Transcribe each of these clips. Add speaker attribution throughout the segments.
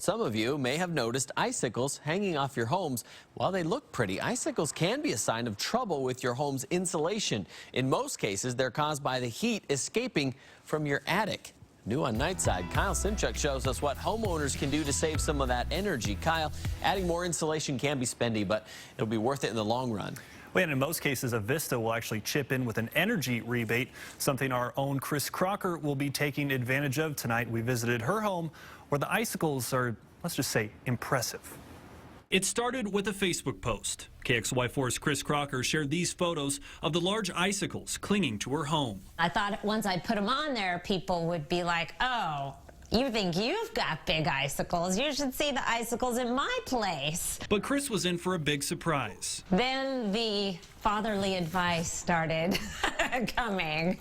Speaker 1: Some of you may have noticed icicles hanging off your homes. While they look pretty, icicles can be a sign of trouble with your home's insulation. In most cases, they're caused by the heat escaping from your attic. New on Nightside, Kyle Simchuk shows us what homeowners can do to save some of that energy. Kyle, adding more insulation can be spendy, but it'll be worth it in the long run.
Speaker 2: Well, and in most cases, Avista will actually chip in with an energy rebate, something our own Chris Crocker will be taking advantage of tonight. We visited her home where the icicles are, let's just say, impressive.
Speaker 3: It started with a Facebook post. KXLY4's Chris Crocker shared these photos of the large icicles clinging to her home.
Speaker 4: I thought once I put them on there, people would be like, oh, you think you've got big icicles? You should see the icicles in my place.
Speaker 3: But Chris was in for a big surprise.
Speaker 4: Then the fatherly advice started coming.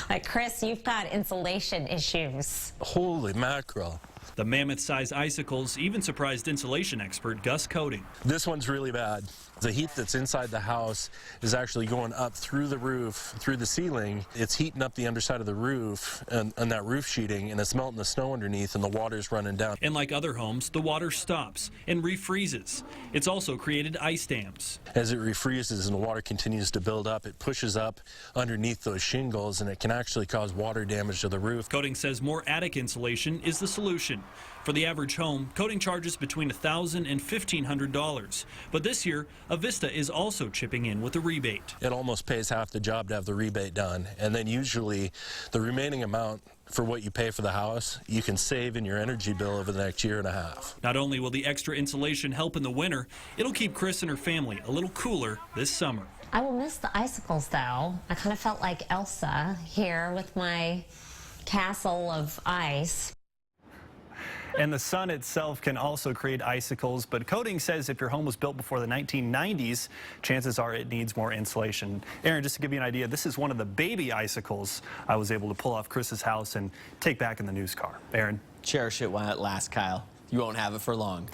Speaker 4: Like, Chris, you've got insulation issues.
Speaker 5: Holy mackerel.
Speaker 3: The mammoth-sized icicles even surprised insulation expert Gus Coating.
Speaker 5: This one's really bad. The heat that's inside the house is actually going up through the roof, through the ceiling. It's heating up the underside of the roof and that roof sheeting, and it's melting the snow underneath, and the water's running down.
Speaker 3: And like other homes, the water stops and refreezes. It's also created ice dams.
Speaker 5: As it refreezes and the water continues to build up, it pushes up underneath those shingles, and it can actually cause water damage to the roof.
Speaker 3: Coating says more attic insulation is the solution. For the average home, Coating charges between $1,000 and $1,500. But this year, Avista is also chipping in with a rebate.
Speaker 5: It almost pays half the job to have the rebate done. And then usually the remaining amount for what you pay for the house, you can save in your energy bill over the next year and a half.
Speaker 3: Not only will the extra insulation help in the winter, it'll keep Chris and her family a little cooler this summer.
Speaker 4: I will miss the icicles, though. I kind of felt like Elsa here with my castle of ice.
Speaker 2: And the sun itself can also create icicles, but Coating says if your home was built before the 1990s, chances are it needs more insulation. Aaron, just to give you an idea, this is one of the baby icicles I was able to pull off Chris's house and take back in the news car. Aaron?
Speaker 1: Cherish it while it lasts, Kyle. You won't have it for long.